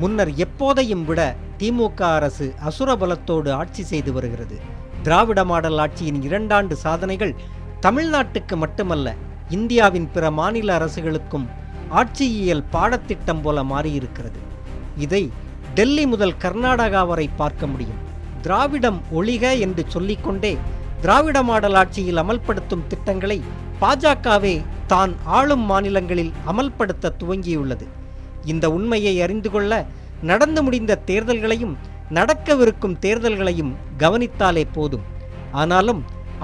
முன்னர் எப்போதையும் விட திமுக அரசு அசுர பலத்தோடு ஆட்சி செய்து வருகிறது. திராவிட மாடல் ஆட்சியின் 2 ஆண்டு சாதனைகள் தமிழ்நாட்டுக்கு மட்டுமல்ல, இந்தியாவின் பிற மாநில அரசுகளுக்கும் ஆட்சியியல் பாடத்திட்டம் போல மாறியிருக்கிறது. இதை டெல்லி முதல் கர்நாடகா வரை பார்க்க முடியும். திராவிடம் ஒழிக என்று சொல்லிக்கொண்டே திராவிட மாடல் ஆட்சியில் அமல்படுத்தும் திட்டங்களை பாஜகவே தான் ஆளும் மாநிலங்களில் அமல்படுத்த துவங்கியுள்ளது. இந்த உண்மையை அறிந்து கொள்ள நடந்து முடிந்த தேர்தல்களையும் நடக்கவிருக்கும் தேர்தல்களையும் கவனித்தாலே போதும். ஆனாலும்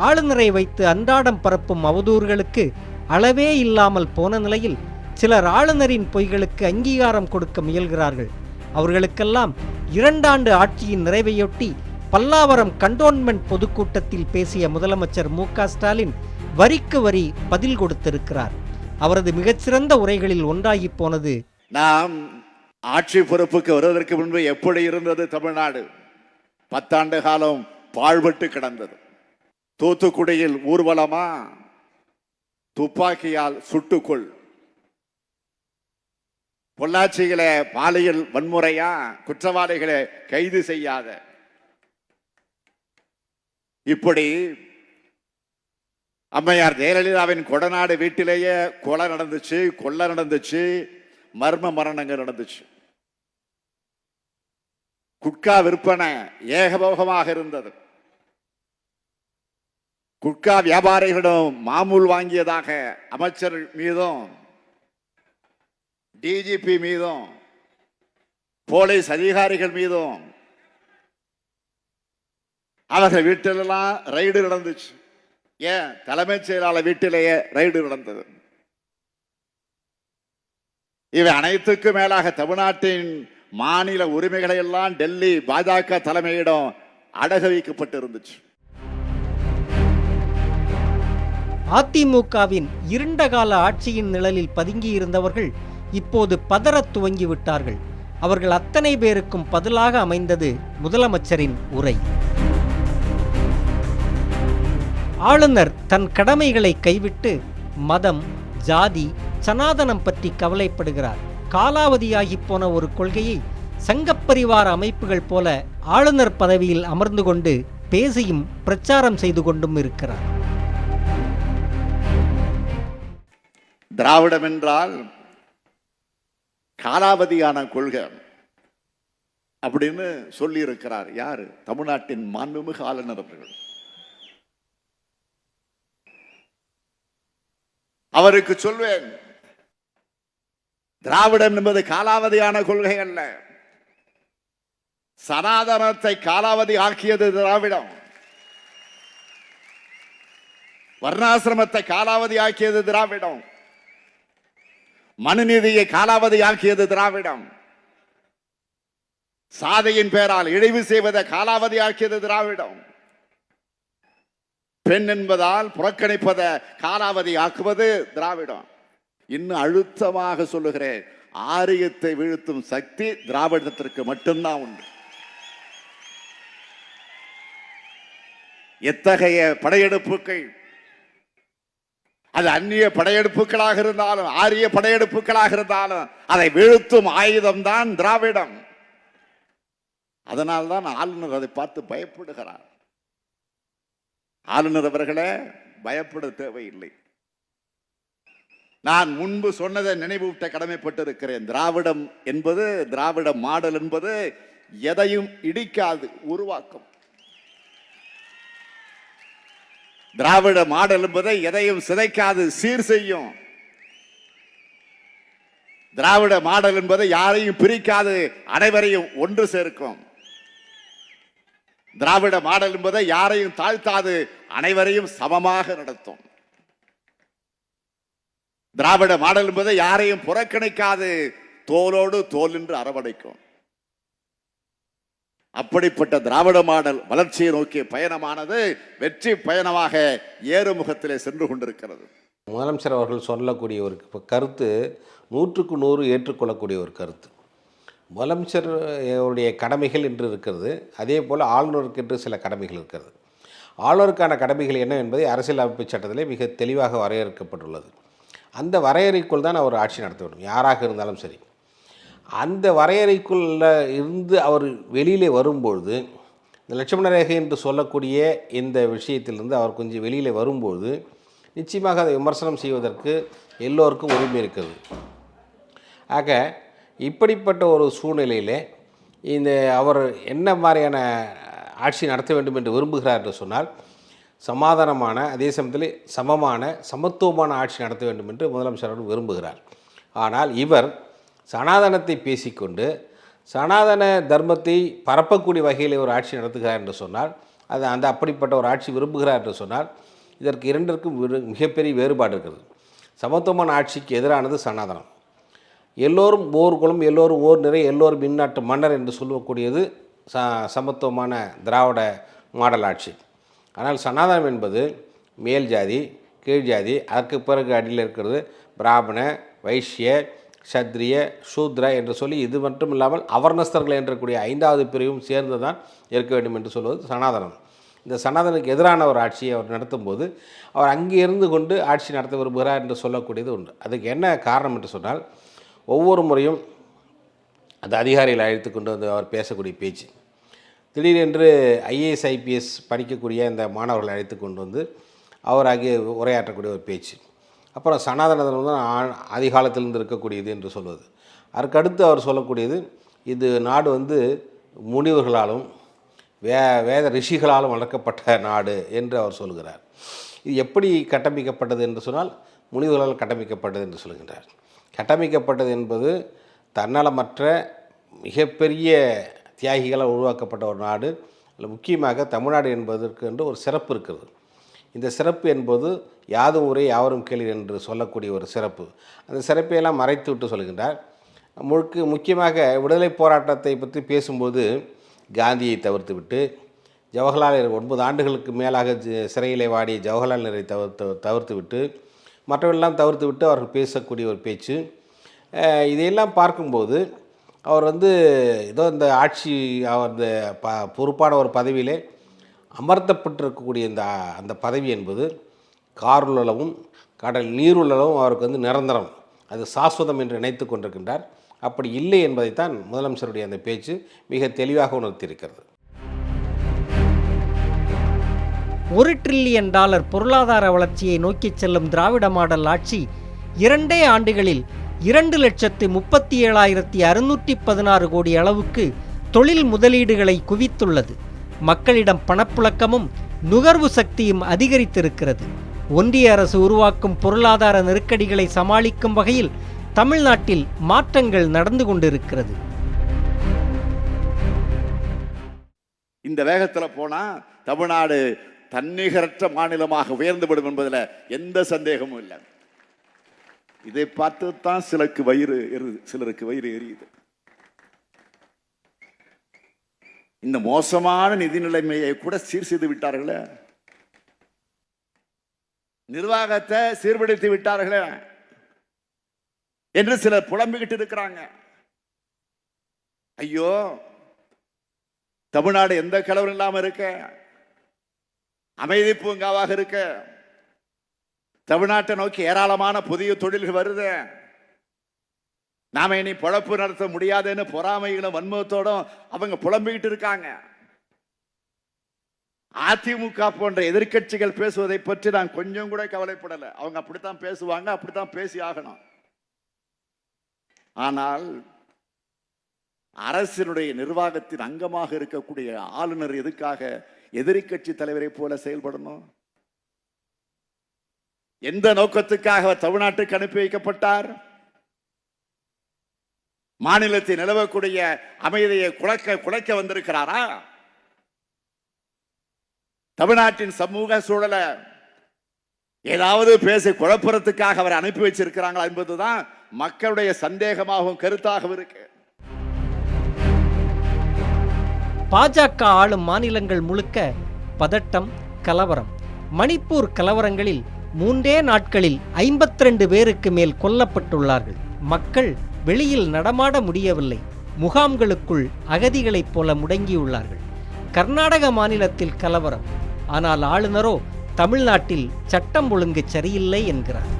ஆளுநரை வைத்து அன்றாடம் பரப்பும் அவதூறுகளுக்கு அளவே இல்லாமல் போன நிலையில் சிலர் ஆளுநரின் பொய்களுக்கு அங்கீகாரம் கொடுக்க முயல்கிறார்கள். அவர்களுக்கெல்லாம் 2 ஆண்டு ஆட்சியின் நிறைவையொட்டி பல்லாவரம் கண்டோன்மெண்ட் பொதுக்கூட்டத்தில் பேசிய முதலமைச்சர் மு.க. ஸ்டாலின் வரிக்கு வரி பதில் கொடுத்திருக்கிறார். அவரது மிகச்சிறந்த உரைகளில் ஒன்றாகி போனது, நாம் ஆட்சி பொறுப்புக்கு வருவதற்கு முன்பு எப்படி இருந்தது தமிழ்நாடு? 10 ஆண்டு காலம் பாழ்பட்டு கிடந்தது. தூத்துக்குடியில் ஊர்வலமா, துப்பாக்கியால் சுட்டுக்கொள். பொள்ளாச்சியிலே பாலியல் வன்முறையா, குற்றவாளிகளை கைது செய்யாத. இப்படி அம்மையார் ஜெயலலிதாவின் கொடநாடு வீட்டிலேயே கொலை நடந்துச்சு, கொள்ளை நடந்துச்சு, மர்ம மரணங்கள் நடந்துச்சு. குட்கா விற்பனை ஏகபோகமாக இருந்தது. குட்கா வியாபாரிகளிடம் மாமூல் வாங்கியதாக அமைச்சர் மீதும் டிஜிபி மீதும் போலீஸ் அதிகாரிகள் மீதும் அவர்கள் வீட்டிலெல்லாம் ரைடு நடந்துச்சு. ஏன் தலைமைச் செயலாளர் வீட்டிலேயே ரைடு நடந்தது. இவை அனைத்துக்கும் மேலாக தமிழ்நாட்டின் மாநில உரிமைகளை எல்லாம் டெல்லி பாஜக தலைமையிடம் அடகு வைக்கப்பட்டு இருந்துச்சு. அதிமுகவின் இருண்ட கால ஆட்சியின் நிழலில் பதுங்கி இருந்தவர்கள் இப்போது பதறத் துவங்கிவிட்டார்கள். அவர்கள் அத்தனை பேருக்கும் பதிலாக அமைந்தது முதலமைச்சரின் உரை. ஆளுநர் தன் கடமைகளை கைவிட்டு மதம், ஜாதி, சனாதனம் பற்றி கவலைப்படுகிறார். காலாவதியாகி போன ஒரு கொள்கையை சங்கப்பரிவார அமைப்புகள் போல ஆளுநர் பதவியில் அமர்ந்து கொண்டு பேசியும் பிரச்சாரம் செய்து கொண்டும் இருக்கிறார். திராவிடம் என்றால் காலாவதியான கொள்கை அப்படின்னு சொல்லி இருக்கிறார். யாரு? தமிழ்நாட்டின் மாண்புமிகு ஆளுநர் அவர்கள். அவருக்கு சொல்வேன், திராவிடம் என்பது காலாவதியான கொள்கை அல்ல. சனாதனத்தை காலாவதி ஆக்கியது திராவிடம். வர்ணாசிரமத்தை காலாவதி ஆக்கியது திராவிடம். மனுநீதியை காலாவதி ஆக்கியது திராவிடம். சாதியின் பெயரால் இழிவு செய்வதை காலாவதி ஆக்கியது திராவிடம். பெண் என்பதால் புறக்கணிப்பதை காலாவதி ஆக்குவது திராவிடம். இன்னும் அழுத்தமாக சொல்லுகிறேன், ஆரியத்தை வீழ்த்தும் சக்தி திராவிடத்திற்கு மட்டும்தான் உண்டு. எத்தகைய படையெடுப்புகள், அது அந்நிய படையெடுப்புகளாக இருந்தாலும் ஆரிய படையெடுப்புகளாக இருந்தாலும் அதை வீழ்த்தும் ஆயுதம் தான் திராவிடம். அதனால்தான் ஆளுநர் அதை பார்த்து பயப்படுகிறார். ஆளுநர் அவர்களே, பயப்பட தேவையில்லை. நான் முன்பு சொன்னதை நினைவூட்ட கடமைப்பட்டிருக்கிறேன். திராவிடம் என்பது, திராவிட மாடல் என்பது எதையும் இடிக்காது, உருவாக்கும். திராவிட மாடல் என்பதை எதையும் சிதைக்காது, சீர் செய்யும். திராவிட மாடல் என்பதை யாரையும் பிரிக்காது, அனைவரையும் ஒன்று சேர்க்கும். திராவிட மாடல் என்பதை யாரையும் தாழ்த்தாது, அனைவரையும் சமமாக நடத்தும். திராவிட மாடல் என்பதை யாரையும் புறக்கணிக்காது, தோளோடு தோல் என்று அரவணைக்கும். அப்படிப்பட்ட திராவிட மாடல் வளர்ச்சியை நோக்கிய பயணமானது வெற்றி பயணமாக ஏறுமுகத்திலே சென்று கொண்டிருக்கிறது. முதலமைச்சர் அவர்கள் சொல்லக்கூடிய ஒரு கருத்து 100க்கு 100 ஏற்றுக்கொள்ளக்கூடிய ஒரு கருத்து. முதலமைச்சருடைய கடமைகள் என்று இருக்கிறது, அதே போல் ஆளுநருக்கு என்று சில கடமைகள் இருக்கிறது. ஆளுநருக்கான கடமைகள் என்ன என்பதை அரசியலமைப்பு சட்டத்திலே மிக தெளிவாக வரையறுக்கப்பட்டுள்ளது. அந்த வரையறைக்குள் தான் அவர் ஆட்சி நடத்த வேண்டும், யாராக இருந்தாலும் சரி. அந்த வரையறைக்குள்ள இருந்து அவர் வெளியிலே வரும்பொழுது, இந்த லட்சுமண ரேகை என்று சொல்லக்கூடிய இந்த விஷயத்திலிருந்து அவர் கொஞ்சம் வெளியிலே வரும்போது நிச்சயமாக அதை விமர்சனம் செய்வதற்கு எல்லோருக்கும் உரிமை இருக்கிறது. ஆக இப்படிப்பட்ட ஒரு சூழ்நிலையில் இந்த அவர் என்ன மாதிரியான ஆட்சி நடத்த வேண்டும் என்று விரும்புகிறார் என்று சொன்னால், சமாதானமான, அதே சமயத்தில் சமமான, சமத்துவமான ஆட்சி நடத்த வேண்டும் என்று முதலமைச்சர் அவர்கள் விரும்புகிறார். ஆனால் இவர் சனாதனத்தை பேசிக்கொண்டு சனாதன தர்மத்தை பரப்பக்கூடிய வகையில் ஒரு ஆட்சி நடத்துகிறார் என்று சொன்னால், அது அப்படிப்பட்ட ஒரு ஆட்சி விரும்புகிறார் என்று சொன்னால், இதற்கு இரண்டிற்கும் மிகப்பெரிய வேறுபாடு இருக்கிறது. சமத்துவமான ஆட்சிக்கு எதிரானது சனாதனம். எல்லோரும் ஓர் குலம், எல்லோரும் ஓர் நிறை, எல்லோரும் இந்நாட்டு மன்னர் என்று சொல்லக்கூடியது சமத்துவமான திராவிட மாடல் ஆட்சி. ஆனால் சனாதனம் என்பது மேல் ஜாதி, கீழ் ஜாதி, அதற்கு பிறகு அடியில் இருக்கிறது பிராமண, வைஷ்ய, சத்ரிய, சூத்ர என்று சொல்லி, இது மட்டும் இல்லாமல் அவர்ணஸ்தர்கள் என்றக்கூடிய 5வது பிரிவும் சேர்ந்து தான் இருக்க வேண்டும் என்று சொல்வது சனாதனம். இந்த சனாதனுக்கு எதிரான ஒரு ஆட்சியை அவர் நடத்தும்போது அவர் அங்கே இருந்து கொண்டு ஆட்சி நடத்த விரும்புகிறார் என்று சொல்லக்கூடியது உண்டு. அதுக்கு என்ன காரணம் என்று சொன்னால், ஒவ்வொரு முறையும் அந்த அதிகாரிகளை அழைத்து கொண்டு வந்து அவர் பேசக்கூடிய பேச்சு, திடீரென்று ஐஏஎஸ் ஐபிஎஸ் படிக்கக்கூடிய இந்த மாணவர்களை அழைத்து கொண்டு வந்து அவர் அங்கே உரையாற்றக்கூடிய ஒரு பேச்சு, அப்புறம் சனாதனத்தில் தான் அதிகாலத்திலிருந்து இருக்கக்கூடியது என்று சொல்வது. அதற்கடுத்து அவர் சொல்லக்கூடியது, இது நாடு வந்து முனிவர்களாலும் வேத ரிஷிகளாலும் வளர்க்கப்பட்ட நாடு என்று அவர் சொல்கிறார். இது எப்படி கட்டமைக்கப்பட்டது என்று சொன்னால், முனிவர்களால் கட்டமைக்கப்பட்டது என்று சொல்கின்றார். கட்டமைக்கப்பட்டது என்பது தன்னலமற்ற மிகப்பெரிய தியாகிகளால் உருவாக்கப்பட்ட ஒரு நாடு. அதில் முக்கியமாக தமிழ்நாடு என்பதற்கு என்று ஒரு சிறப்பு இருக்கிறது. இந்த சிறப்பு என்பது யாதும் ஊரே யாவரும் கேளீர் என்று சொல்லக்கூடிய ஒரு சிறப்பு. அந்த சிறப்பையெல்லாம் மறைத்து விட்டு சொல்கின்றார். முக்கியமாக விடுதலை போராட்டத்தை பற்றி பேசும்போது காந்தியை தவிர்த்து விட்டு, ஜவஹர்லால் 9 ஆண்டுகளுக்கு மேலாக சிறையிலே வாடிய ஜவஹர்லால் நேருவை தவிர்த்து விட்டு, மற்றவர்களெல்லாம் தவிர்த்து விட்டு அவர்கள் பேசக்கூடிய ஒரு பேச்சு. இதையெல்லாம் பார்க்கும்போது அவர் வந்து ஏதோ இந்த ஆட்சி, அவர் இந்த பொறுப்பான ஒரு பதவியிலே அமர்த்தப்பட்டிருக்கக்கூடிய அந்த பதவி என்பது காருள்ளளவும் கடல் நீருள்ளளவும் அவருக்கு வந்து நிரந்தரம், அது சாஸ்வதம் என்று நினைத்து கொண்டிருக்கின்றார். அப்படி இல்லை என்பதைத்தான் முதலமைச்சருடைய அந்த பேச்சு மிக தெளிவாக உணர்த்தியிருக்கிறது. $1 டிரில்லியன் பொருளாதார வளர்ச்சியை நோக்கி செல்லும் திராவிட மாடல் ஆட்சி 2 ஆண்டுகளில் 2,37,616 கோடி அளவுக்கு தொழில் முதலீடுகளை குவித்துள்ளது. மக்களிடம் பணப்புழக்கமும் நுகர்வு சக்தியும் அதிகரித்திருக்கிறது. ஒன்றிய அரசு உருவாக்கும் பொருளாதார நெருக்கடிகளை சமாளிக்கும் வகையில் தமிழ்நாட்டில் மாற்றங்கள் நடந்து கொண்டிருக்கிறது. இந்த வேகத்தில் போனா தமிழ்நாடு தன்னிகரற்ற மாநிலமாக உயர்ந்துவிடும் என்பதில் எந்த சந்தேகமும் இல்லை. இதை பார்த்து தான் சிலருக்கு வயிறு எரியுது. இந்த மோசமான நிதி நிலைமையை கூட சீர் செய்து விட்டார்களே, நிர்வாகத்தை சீர்படுத்தி விட்டார்களே என்று சிலர் புலம்பிக்கிட்டு இருக்கிறாங்க. ஐயோ, தமிழ்நாடு எந்த கலவரம் இல்லாம இருக்க, அமைதி பூங்காவாக இருக்க, தமிழ்நாட்டை நோக்கி ஏராளமான புதிய தொழில்கள் வருது, நாம இனி பொழப்பு நடத்த முடியாதுன்னு பொறாமைகளும் வன்மத்தோடும் அவங்க புலம்பிக்கிட்டு இருக்காங்க. அதிமுக போன்ற எதிர்க்கட்சிகள் பேசுவதை பற்றி நான் கொஞ்சம் கூட கவலைப்படலை. அவங்க அப்படித்தான் பேசுவாங்க, அப்படித்தான் பேசி ஆகணும். ஆனால் அரசினுடைய நிர்வாகத்தின் அங்கமாக இருக்கக்கூடிய ஆளுநர் எதுக்காக எதிர்க்கட்சி தலைவரை போல செயல்படணும்? எந்த நோக்கத்துக்காக தமிழ்நாட்டுக்கு அனுப்பி வைக்கப்பட்டார்? மாநிலத்தில் நிலவக்கூடிய அமைதியை குலைக்க வந்திருக்கிறாரா? தமிழ்நாட்டின் சமூக சூழலை ஏதாவது பேசி குழப்பறதுக்காக அவர் அனுப்பி வச்சிருக்கிறாங்களா என்பதுதான் மக்களுடைய சந்தேகமாகவும் கருத்தாகவும் இருக்கு. பாஜக ஆளும் மாநிலங்கள் முழுக்க பதட்டம், கலவரம். மணிப்பூர் கலவரங்களில் 3 நாட்களில் 52 பேருக்கு மேல் கொல்லப்பட்டுள்ளார்கள். மக்கள் வெளியில் நடமாட முடியவில்லை. முகாம்களுக்குள் அகதிகளைப் போல முடங்கியுள்ளார்கள். கர்நாடக மாநிலத்தில் கலவரம். ஆனால் ஆளுநரோ தமிழ்நாட்டில் சட்டம் ஒழுங்கு சரியில்லை என்கிறார்.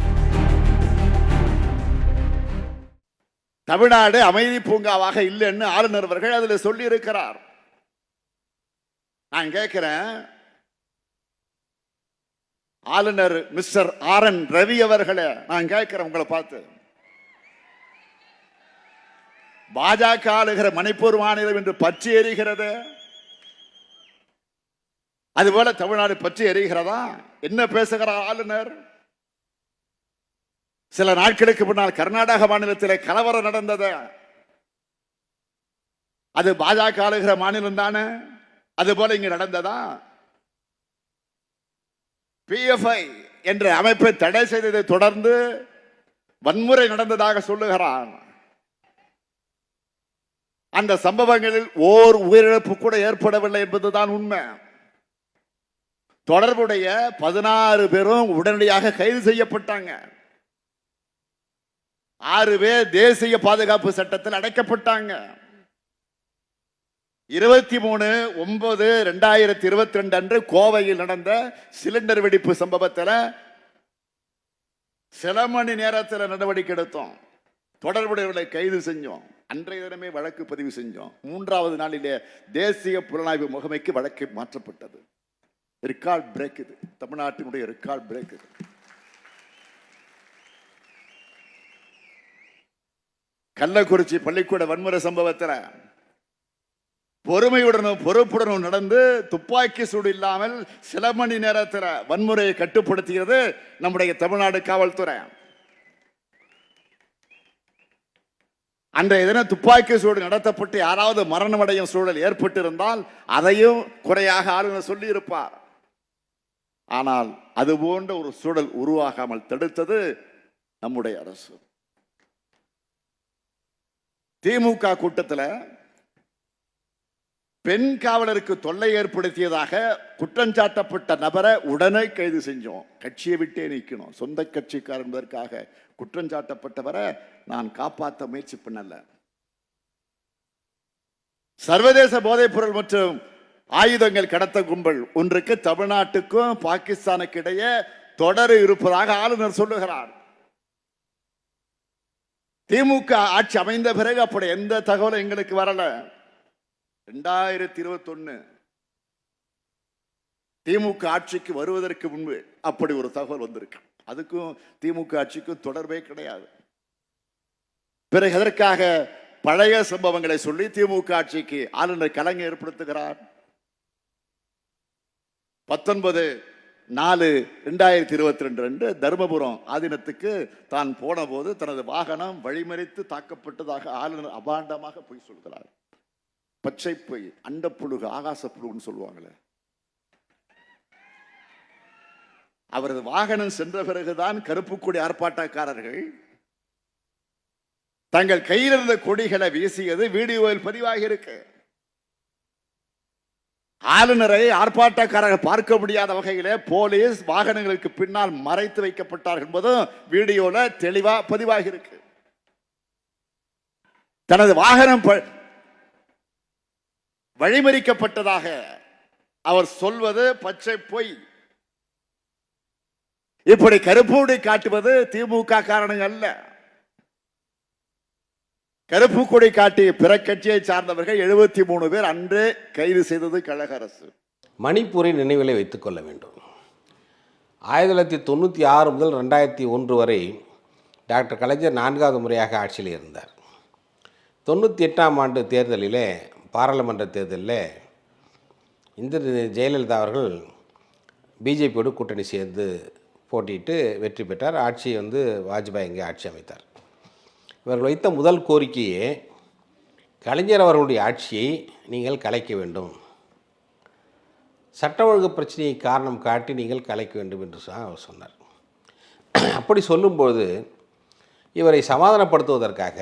தமிழ்நாடு அமைதி பூங்காவாக இல்லைன்னு ஆளுநர் அவர்கள் அதில் சொல்லி இருக்கிறார். நான் கேட்கிறேன், ஆளுநர் மிஸ்டர் RN ரவி அவர்களே, நான் கேட்கிறேன் உங்களை பார்த்து, பாஜக ஆளுகிற மணிப்பூர் மாநிலம் என்று பற்றி எரிகிறது, அதுபோல தமிழ்நாடு பற்றி எரிகிறதா? என்ன பேசுகிறார் ஆளுநர்? சில நாட்களுக்கு முன்னால் கர்நாடக மாநிலத்தில் கலவரம் நடந்தது. அது பாஜக ஆளுகிற மாநிலம் தானே? அது போல இங்கு நடந்ததா? PFI என்ற அமைப்பை தடை செய்ததை தொடர்ந்து வன்முறை நடந்ததாக சொல்லுகிறான். அந்த சம்பவங்களில் ஓர் உயிரிழப்பு கூட ஏற்படவில்லை என்பதுதான் உண்மை. தொடர்புடைய 16 பேரும் உடனடியாக கைது செய்யப்பட்டாங்க. 6 பேர் தேசிய பாதுகாப்பு சட்டத்தில் அடைக்கப்பட்டாங்க. 23/9/2022 அன்று கோவையில் நடந்த சிலிண்டர் வெடிப்பு சம்பவத்தில் சில மணி நேரத்தில் நடவடிக்கை எடுத்தோம். தொடர்புடையவர்களை கைது செஞ்சோம். அன்றைய தினமே வழக்கு பதிவு செஞ்சோம். 3வது நாளிலே தேசிய புலனாய்வு முகமைக்கு வழக்கு மாற்றப்பட்டது. ரெக்கார்ட் பிரேக் இது, தமிழ்நாட்டினுடைய ரெக்கார்ட் பிரேக் இது. கள்ளக்குறிச்சி பள்ளிக்கூட வன்முறை சம்பவத்தில் பொறுமையுடனும் பொறுப்புடனும் நடந்து துப்பாக்கி சூடு இல்லாமல் சில மணி நேரத்தில் வன்முறையை கட்டுப்படுத்தியது நம்முடைய தமிழ்நாடு காவல்துறை. அன்றைய தினம் துப்பாக்கி சூடு நடத்தப்பட்டு யாராவது மரணமடையும் சூழல் ஏற்பட்டிருந்தால் அதையும் குறையாக ஆளுநர் சொல்லி இருப்பார். ஆனால் அது போன்ற ஒரு சூழல் உருவாகாமல் தடுத்தது நம்முடைய அரசு. திமுக கூட்டத்தில் பெண் காவலருக்கு தொல்லை ஏற்படுத்தியதாக குற்றஞ்சாட்டப்பட்ட நபரை உடனே கைது செஞ்சோம். கட்சியை விட்டே நீக்கணும். சொந்த கட்சிக்காரர் என்பதற்காக குற்றஞ்சாட்டப்பட்டவரை நான் காப்பாற்ற முயற்சி பண்ணல. சர்வதேச போதைப் பொருள் மற்றும் ஆயுதங்கள் கடத்த கும்பல் ஒன்றுக்கு தமிழ்நாட்டுக்கும் பாகிஸ்தானுக்கு இடையே தொடர் இருப்பதாக ஆளுநர் சொல்லுகிறார். திமுக ஆட்சி அமைந்த பிறகு அப்படி எந்த தகவலும் எங்களுக்கு வரல. 2021 திமுக ஆட்சிக்கு வருவதற்கு முன்பு அப்படி ஒரு தகவல் வந்திருக்கு. அதுக்கும் திமுக ஆட்சிக்கும் தொடர்பே கிடையாது. பிறகு எதற்காக பழைய சம்பவங்களை சொல்லி திமுக ஆட்சிக்கு ஆளுநர் கலங்க ஏற்படுத்துகிறார்? 19/4/2022 அன்று தருமபுரம் ஆதீனத்துக்கு தான் போன போது தனது வாகனம் வழிமறித்து தாக்கப்பட்டதாக ஆளுநர் அபாண்டமாக போய் சொல்கிறார். பச்சை பொய், அண்டப்புழுகு, ஆகாச புழுகுன்னு சொல்லுவாங்களே. அவரது வாகனம் சென்ற பிறகுதான் கருப்பு கொடி ஆர்ப்பாட்டக்காரர்கள் தங்கள் கையில் இருந்த கொடிகளை வீசியது வீடியோவில் பதிவாகி இருக்கு. ஆளுநரை ஆர்ப்பாட்டக்காரர்கள் பார்க்க முடியாத வகையிலே போலீஸ் வாகனங்களுக்கு பின்னால் மறைத்து வைக்கப்பட்டார்கள் என்பதும் வீடியோல தெளிவா பதிவாகி இருக்கு. தனது வாகனம் வழிமறிக்கப்பட்டதாக அவர் சொல்வது பச்சை பொய். இப்படி கருப்பு காட்டுவது திமுக காரணங்கள் அல்ல. கருப்பு கொடி காட்டி பிற கட்சியை சார்ந்தவர்கள் 73 பேர் அன்று கைது செய்தது கழக அரசு. மணிப்பூரை நினைவிலை வைத்துக் கொள்ள வேண்டும். 1996 முதல் 2001 வரை டாக்டர் கலைஞர் 4வது முறையாக ஆட்சியில் இருந்தார். 98ஆம் ஆண்டு தேர்தலிலே, பாராளுமன்ற தேர்தலில் ஜெயலலிதா அவர்கள் பிஜேபியோடு கூட்டணி சேர்ந்து போட்டியிட்டு வெற்றி பெற்றார். ஆட்சியை வாஜ்பாய் இங்கே ஆட்சி அமைத்தார். இவர்கள் வைத்த முதல் கோரிக்கையே கலைஞர் அவர்களுடைய ஆட்சியை நீங்கள் கலைக்க வேண்டும், சட்ட ஒழுங்கு பிரச்சனையை காரணம் காட்டி நீங்கள் கலைக்க வேண்டும் என்று அவர் சொன்னார். அப்படி சொல்லும்போது இவரை சமாதானப்படுத்துவதற்காக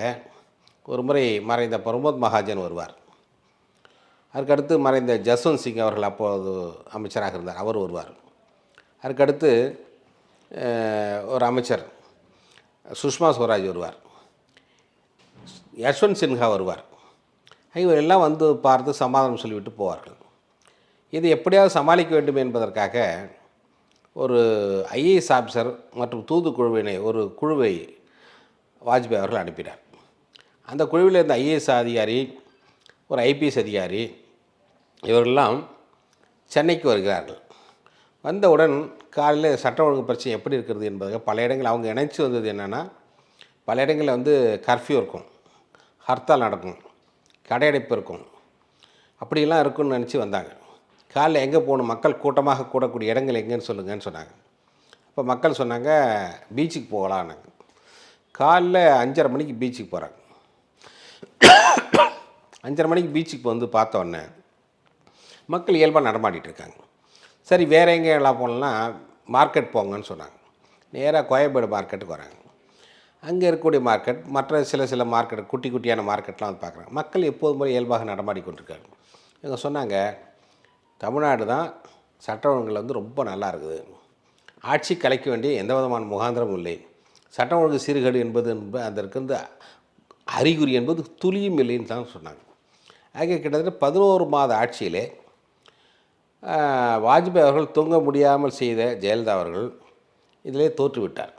ஒரு முறை மறைந்த பிரமோத் மகாஜன் வருவார். அதுக்கடுத்து மறைந்த ஜஸ்வந்த் சிங் அவர்கள் அப்போது அமைச்சராக இருந்தார், அவர் வருவார். அதுக்கடுத்து ஒரு அமைச்சர் சுஷ்மா ஸ்வராஜ் வருவார், யஷ்வந்த் சின்ஹா வருவார். இவர் எல்லாம் பார்த்து சமாதானம் சொல்லிவிட்டு போவார்கள். இது எப்படியாவது சமாளிக்க வேண்டும் என்பதற்காக ஒரு ஐஏஎஸ் ஆஃபீஸர் மற்றும் தூதுக்குழுவினை ஒரு குழுவை வாஜ்பாய் அவர்கள் அனுப்பினார். அந்த குழுவில் இருந்த ஐஏஎஸ் அதிகாரி, ஒரு ஐபிஎஸ் அதிகாரி இவரெல்லாம் சென்னைக்கு வருகிறார்கள். வந்தவுடன் காலையில் சட்ட ஒழுங்கு பிரச்சனை எப்படி இருக்கிறது என்பதாக பல இடங்கள் அவங்க இணைச்சி வந்தது என்னென்னா, பல இடங்களில் வந்து கர்ஃப்யூ இருக்கும், ஹர்த்தால் நடக்கும், கடையடைப்பு இருக்கும், அப்படிலாம் இருக்குன்னு நினச்சி வந்தாங்க. காலையில் எங்கே போகணும், மக்கள் கூட்டமாக கூடக்கூடிய இடங்கள் எங்கேன்னு சொல்லுங்கன்னு சொன்னாங்க. அப்போ மக்கள் சொன்னாங்க பீச்சுக்கு போகலான்னாங்க. காலைல 5:30 மணிக்கு பீச்சுக்கு போகிறாங்க. 5:30 மணிக்கு பீச்சுக்கு வந்து பார்த்தோன்னே மக்கள் இயல்பாக நடமாடிட்டு இருக்காங்க. சரி வேறு எங்கே எல்லாம் போகலன்னா மார்க்கெட் போங்கன்னு சொன்னாங்க. நேராக கோயம்பேடு மார்க்கெட்டுக்கு வராங்க. அங்கே இருக்கக்கூடிய மார்க்கெட், மற்ற சில மார்க்கெட், குட்டி குட்டியான மார்க்கெட்லாம் வந்து பார்க்குறாங்க. மக்கள் எப்போதும் போல இயல்பாக நடமாடி கொண்டிருக்காங்க. இவங்க சொன்னாங்க, தமிழ்நாடு தான் சட்ட ஒழுங்கில் வந்து ரொம்ப நல்லா இருக்குது, ஆட்சி கலைக்க வேண்டிய எந்த விதமான முகாந்திரமும் இல்லை, சட்ட ஒழுங்கு சீர்கேடு என்பது அதற்கு வந்து அறிகுறி என்பது துளியும் இல்லைன்னு தான் சொன்னாங்க. ஆக கிட்டத்தட்ட 11 மாத ஆட்சியிலே வாஜ்பாய் அவர்கள் தூங்க முடியாமல் செய்த ஜெயலலிதா அவர்கள் இதிலே தோற்றுவிட்டார்.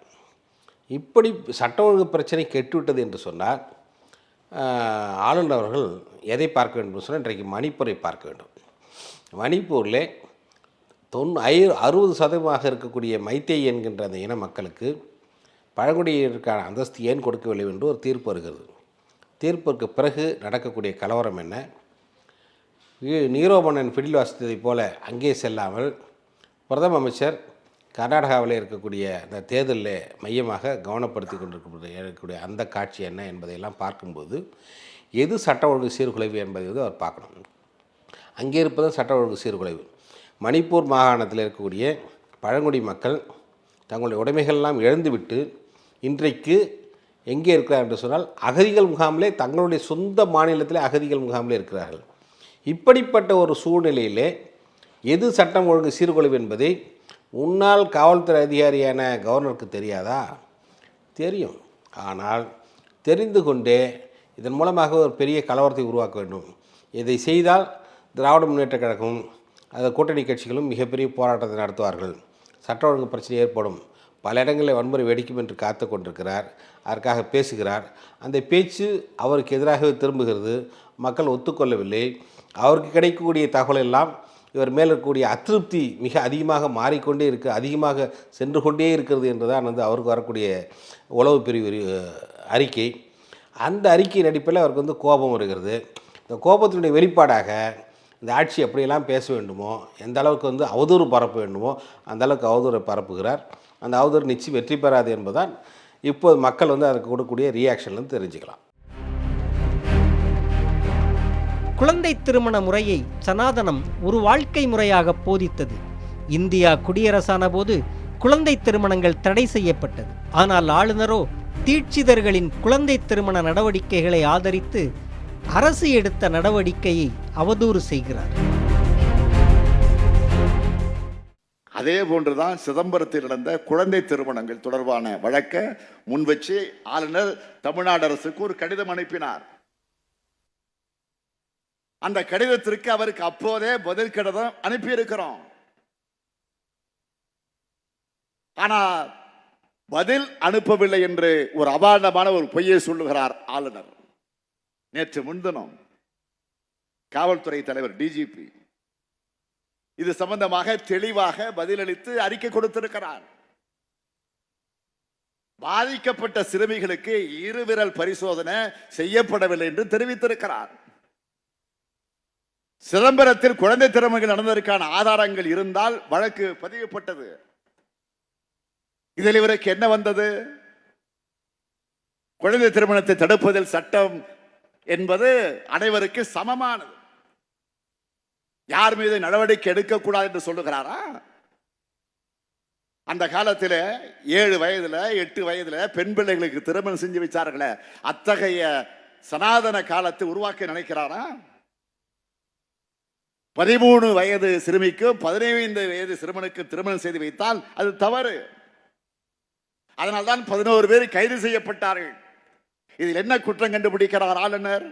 இப்படி சட்ட ஒழுங்கு பிரச்சனை கெட்டுவிட்டது என்று சொன்னால் ஆளுநர் அவர்கள் எதை பார்க்க வேண்டும் என்று சொன்னால் இன்றைக்கு மணிப்பூரை பார்க்க வேண்டும். மணிப்பூரில் 60% இருக்கக்கூடிய மைத்தேய் என்கின்ற அந்த இன மக்களுக்கு பழங்குடியினருக்கான அந்தஸ்து ஏன் கொடுக்கவில்லை என்று ஒரு தீர்ப்பு வருகிறது. தீர்ப்பிற்கு பிறகு நடக்கக்கூடிய கலவரம் என்ன? நீரோமன்னன் பிடில் வாசித்ததைப் போல அங்கே செல்லாமல் பிரதம அமைச்சர் கர்நாடகாவில் இருக்கக்கூடிய அந்த தேர்தலில் மையமாக கவனப்படுத்தி கொண்டிருக்கக்கூடிய அந்த காட்சி என்ன என்பதையெல்லாம் பார்க்கும்போது எது சட்ட ஒழுங்கு சீர்குலைவு என்பதை வந்து அவர் பார்க்கணும். அங்கே இருப்பது சட்ட ஒழுங்கு சீர்குலைவு. மணிப்பூர் மாகாணத்தில் இருக்கக்கூடிய பழங்குடி மக்கள் தங்களுடைய உடைமைகள்லாம் இழந்துவிட்டு இன்றைக்கு எங்கே இருக்கிறார் என்று சொன்னால் அகதிகள் முகாமிலே, தங்களுடைய சொந்த மாநிலத்திலே அகதிகள் முகாமிலே இருக்கிறார்கள். இப்படிப்பட்ட ஒரு சூழ்நிலையிலே எது சட்டம் ஒழுங்கு சீர்குலைவு என்பதை முன்னாள் காவல்துறை அதிகாரியான கவர்னருக்கு தெரியாதா? தெரியும். ஆனால் தெரிந்து கொண்டே இதன் மூலமாக ஒரு பெரிய கலவரத்தை உருவாக்க வேண்டும். இதை செய்தால் திராவிட முன்னேற்ற கழகமும் அந்த கூட்டணி கட்சிகளும் மிகப்பெரிய போராட்டத்தை நடத்துவார்கள், சட்ட ஒழுங்கு பிரச்சனை ஏற்படும், பல இடங்களில் வன்முறை வெடிக்கும் என்று காத்து கொண்டிருக்கிறார். அதற்காக பேசுகிறார். அந்த பேச்சு அவருக்கு எதிராகவே திரும்புகிறது. மக்கள் ஒத்துக்கொள்ளவில்லை. அவருக்கு கிடைக்கக்கூடிய தகவல் எல்லாம் இவர் மேல் இருக்கக்கூடிய அதிருப்தி மிக அதிகமாக மாறிக்கொண்டே அதிகமாக சென்று கொண்டே இருக்கிறது என்றுதான் வந்து அவருக்கு வரக்கூடிய உளவு பிரிவு அறிக்கை. அந்த அறிக்கையின் அடிப்படையில் அவருக்கு வந்து கோபம் வருகிறது. இந்த கோபத்தினுடைய வெளிப்பாடாக இந்த ஆட்சி எப்படியெல்லாம் பேச வேண்டுமோ, எந்த அளவுக்கு வந்து அவதூறு பரப்ப வேண்டுமோ அந்த அளவுக்கு அவதூறை பரப்புகிறார். அந்த அவதூறு நிச்சயம் வெற்றி பெறாது என்பதுதான் இப்போது மக்கள் வந்து அதுக்கு கொடுக்கக்கூடிய ரியாக்ஷன்லேருந்து தெரிஞ்சுக்கலாம். குழந்தை திருமண முறையை சனாதனம் ஒரு வாழ்க்கை முறையாக போதித்தது. இந்தியா குடியரசான போது குழந்தை திருமணங்கள் தடை செய்யப்பட்டது. ஆனால் ஆளுநரோ தீட்சிதர்களின் குழந்தை திருமண நடவடிக்கைகளை ஆதரித்து அரசு எடுத்த நடவடிக்கையை அவதூறு செய்கிறார். அதே போன்றுதான் சிதம்பரத்தில் நடந்த குழந்தை திருமணங்கள் தொடர்பான வழக்கை முன்வச்சு ஆளுநர் தமிழ்நாடு அரசுக்கு ஒரு கடிதம் அனுப்பினார். அந்த கடிதத்திற்கு அவருக்கு அப்போதே பதில் கடிதம் அனுப்பியிருக்கிறோம். ஆனா பதில் அனுப்பவில்லை என்று ஒரு அபாண்டமான ஒரு பொய்யை சொல்லுகிறார் ஆளுநர். நேற்று முன்தினம் காவல்துறை தலைவர் டிஜிபி இது சம்பந்தமாக தெளிவாக பதிலளித்து அறிக்கை கொடுத்திருக்கிறார். பாதிக்கப்பட்ட சிறுமிகளுக்கு இருவிரல் பரிசோதனை செய்யப்படவில்லை என்று தெரிவித்திருக்கிறார். சிதம்பரத்தில் குழந்தை திருமணங்கள் நடந்ததற்கான ஆதாரங்கள் இருந்தால் வழக்கு பதியப்பட்டது. இதில் இவருக்கு என்ன வந்தது? குழந்தை திருமணத்தை தடுப்பதில் சட்டம் என்பது அனைவருக்கு சமமானது, யார் மீது நடவடிக்கை எடுக்கக்கூடாது என்று சொல்லுகிறாரா? அந்த காலத்தில் 7 வயதுல 8 வயதுல பெண் பிள்ளைகளுக்கு திருமணம் செஞ்சு வச்சார்களே, அத்தகைய சனாதன காலத்தை உருவாக்க நினைக்கிறாரா? 13 வயது சிறுமிக்கும் 15 வயது சிறுவனுக்கு திருமணம் செய்து வைத்தால் அது தவறு. அதனால்தான் 11 பேர் கைது செய்யப்பட்டார்கள். இதில் என்ன குற்றம் கண்டுபிடிக்கிறார் ஆளுநர்?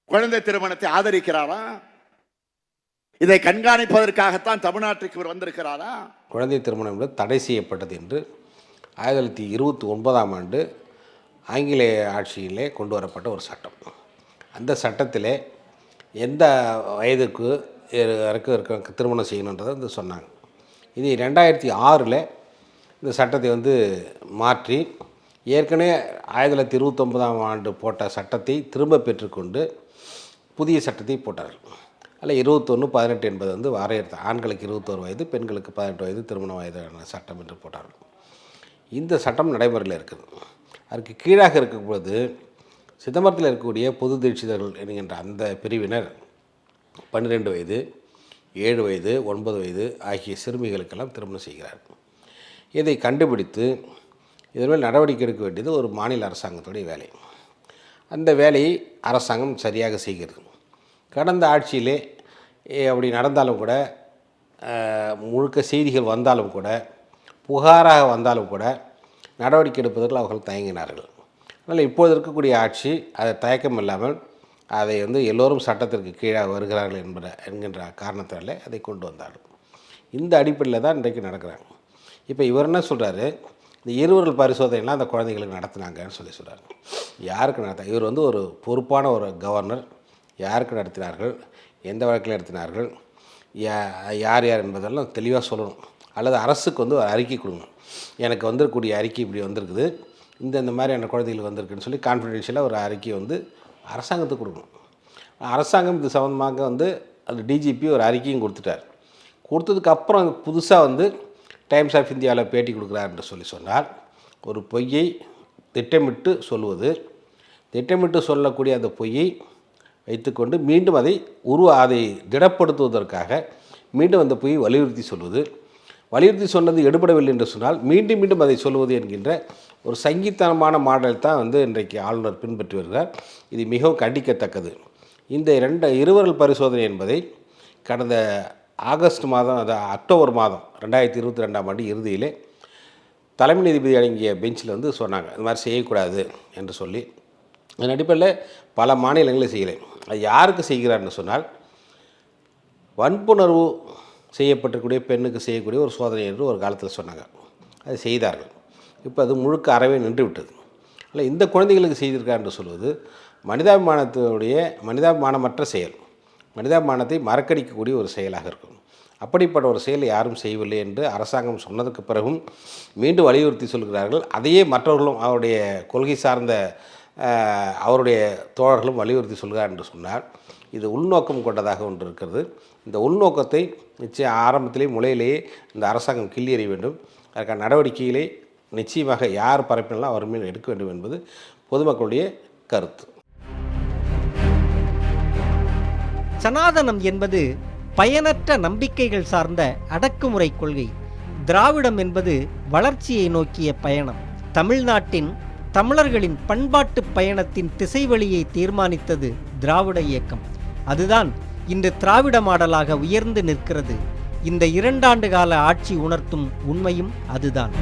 குழந்தை திருமணத்தை ஆதரிக்கிறாரா? இதை கண்காணிப்பதற்காகத்தான் தமிழ்நாட்டுக்கு இவர் வந்திருக்கிறாரா? குழந்தை திருமணம் தடை செய்யப்பட்டது என்று 1929ஆம் ஆண்டு ஆங்கிலேய ஆட்சியிலே கொண்டு வரப்பட்ட ஒரு சட்டம். அந்த சட்டத்திலே எந்த வயதுக்கு வரைக்கும் இருக்க திருமணம் செய்யணுன்றதை வந்து சொன்னாங்க. இது 2006 இந்த சட்டத்தை வந்து மாற்றி ஏற்கனவே 1929ஆம் ஆண்டு போட்ட சட்டத்தை திரும்ப பெற்றுக்கொண்டு புதிய சட்டத்தை போட்டார்கள். அதில் 21-18 என்பது வந்து வரையறுத்த ஆண்களுக்கு 21 வயது, பெண்களுக்கு 18 வயது திருமண வயதான சட்டம் என்று போட்டார்கள். இந்த சட்டம் நடைமுறையில் இருக்குது. அதற்கு கீழாக இருக்கும்போது சிதம்பரத்தில் இருக்கக்கூடிய பொது தீட்சிதர்கள் என்கின்ற அந்த பிரிவினர் 12 வயது, 7 வயது, 9 வயது ஆகிய சிறுமிகளுக்கெல்லாம் திருமணம் செய்கிறார்கள். இதை கண்டுபிடித்து இதனால் நடவடிக்கை எடுக்க வேண்டியது ஒரு மாநில அரசாங்கத்துடைய வேலை. அந்த வேலையை அரசாங்கம் சரியாக செய்கிறது. கடந்த ஆட்சியிலே அப்படி நடந்தாலும் கூட, முழுக்க செய்திகள் வந்தாலும் கூட, புகாராக வந்தாலும் கூட நடவடிக்கை எடுப்பதற்கு அவர்கள் தயங்கினார்கள். அதனால் இப்போது இருக்கக்கூடிய ஆட்சி அதை தயக்கம் இல்லாமல் அதை வந்து எல்லோரும் சட்டத்திற்கு கீழாக வருகிறார்கள் என்கின்ற காரணத்தினாலே அதை கொண்டு வந்தார்கள். இந்த அடிப்படையில் தான் இன்றைக்கு நடக்கிறாங்க. இப்போ இவர் என்ன சொல்கிறாரு, இந்த இருவர்கள் பரிசோதனைலாம் அந்த குழந்தைகளுக்கு நடத்தினாங்கன்னு சொல்கிறாங்க. யாருக்கு நடத்த இவர் வந்து ஒரு பொறுப்பான ஒரு கவர்னர். யாருக்கு நடத்தினார்கள், எந்த வழக்கில் நடத்தினார்கள், யார் யார் என்பதெல்லாம் தெளிவாக சொல்லணும். அல்லது அரசுக்கு வந்து ஒரு அறிக்கை கொடுக்கணும். எனக்கு வந்திருக்கக்கூடிய அறிக்கை இப்படி வந்திருக்குது, இந்த மாதிரியான குழந்தைகளுக்கு வந்திருக்குன்னு சொல்லி கான்ஃபிடென்ஷியலாக ஒரு அறிக்கை வந்து அரசாங்கத்துக்கு கொடுக்கணும். அரசாங்கம் இது சம்மந்தமாக வந்து அது டிஜிபி ஒரு அறிக்கையும் கொடுத்துட்டார். கொடுத்ததுக்கப்புறம் புதுசாக வந்து டைம்ஸ் ஆஃப் இந்தியாவில் பேட்டி கொடுக்குறார் என்று சொன்னால் ஒரு பொய்யை திட்டமிட்டு சொல்வது, திட்டமிட்டு சொல்லக்கூடிய அந்த பொய்யை வைத்துக்கொண்டு மீண்டும் அதை திடப்படுத்துவதற்காக மீண்டும் அந்த பொய்யை வலியுறுத்தி சொல்வது, வலியுறுத்தி சொன்னது எடுபடவில்லை என்று சொன்னால் மீண்டும் மீண்டும் அதை சொல்வது என்கின்ற ஒரு சங்கித்தனமான மாடல் தான் வந்து இன்றைக்கு ஆளுநர் பின்பற்றி வருகிறார். இது மிகவும் கண்டிக்கத்தக்கது. இந்த இருவர்கள் பரிசோதனை என்பதை கடந்த ஆகஸ்ட் மாதம், அக்டோபர் மாதம் 2022ஆம் ஆண்டு இறுதியிலே தலைமை நீதிபதி அடங்கிய பெஞ்சில் வந்து சொன்னாங்க, இந்த மாதிரி செய்யக்கூடாது என்று சொல்லி. அதன் அடிப்படையில் பல மாநிலங்களில் செய்யலை. அது யாருக்கு செய்கிறார்னு சொன்னால், வன்புணர்வு செய்யப்பட்டிருக்கூடிய பெண்ணுக்கு செய்யக்கூடிய ஒரு சோதனை என்று ஒரு காலத்தில் சொன்னாங்க. அது செய்தார்கள். இப்போ அது முழுக்க அறவே நின்று விட்டது. இல்லை, இந்த குழந்தைகளுக்கு செய்திருக்கார் என்று சொல்வது மனிதாபிமானமற்ற செயல், மனிதாபிமானத்தை மறக்கடிக்கக்கூடிய ஒரு செயலாக இருக்கும். அப்படிப்பட்ட ஒரு செயலை யாரும் செய்யவில்லை என்று அரசாங்கம் சொன்னதுக்கு பிறகும் மீண்டும் வலியுறுத்தி சொல்கிறார்கள். அதையே மற்றவர்களும் அவருடைய கொள்கை சார்ந்த அவருடைய தோழர்களும் வலியுறுத்தி சொல்கிறார் என்று சொன்னால் இது உள்நோக்கம் கொண்டதாக ஒன்று இருக்கிறது. இந்த உள்நோக்கத்தை நிச்சயம் ஆரம்பத்திலே முளையிலேயே இந்த அரசாங்கம் கிள்ளி எறிய வேண்டும். அதற்கான நடவடிக்கைகளை நிச்சயமாக யார் பரப்பினாலும் அவர் மீது எடுக்க வேண்டும் என்பது பொதுமக்களுடைய கருத்து. சனாதனம் என்பது பயனற்ற நம்பிக்கைகள் சார்ந்த அடக்குமுறை கொள்கை. திராவிடம் என்பது வளர்ச்சியை நோக்கிய பயணம். தமிழ்நாட்டின் தமிழர்களின் பண்பாட்டு பயணத்தின் திசைவழியை தீர்மானித்தது திராவிட இயக்கம். அதுதான் இன்று திராவிட மாடலாக உயர்ந்து நிற்கிறது. இந்த 2 ஆண்டு கால ஆட்சி உணர்த்தும் உண்மையும் அதுதான்.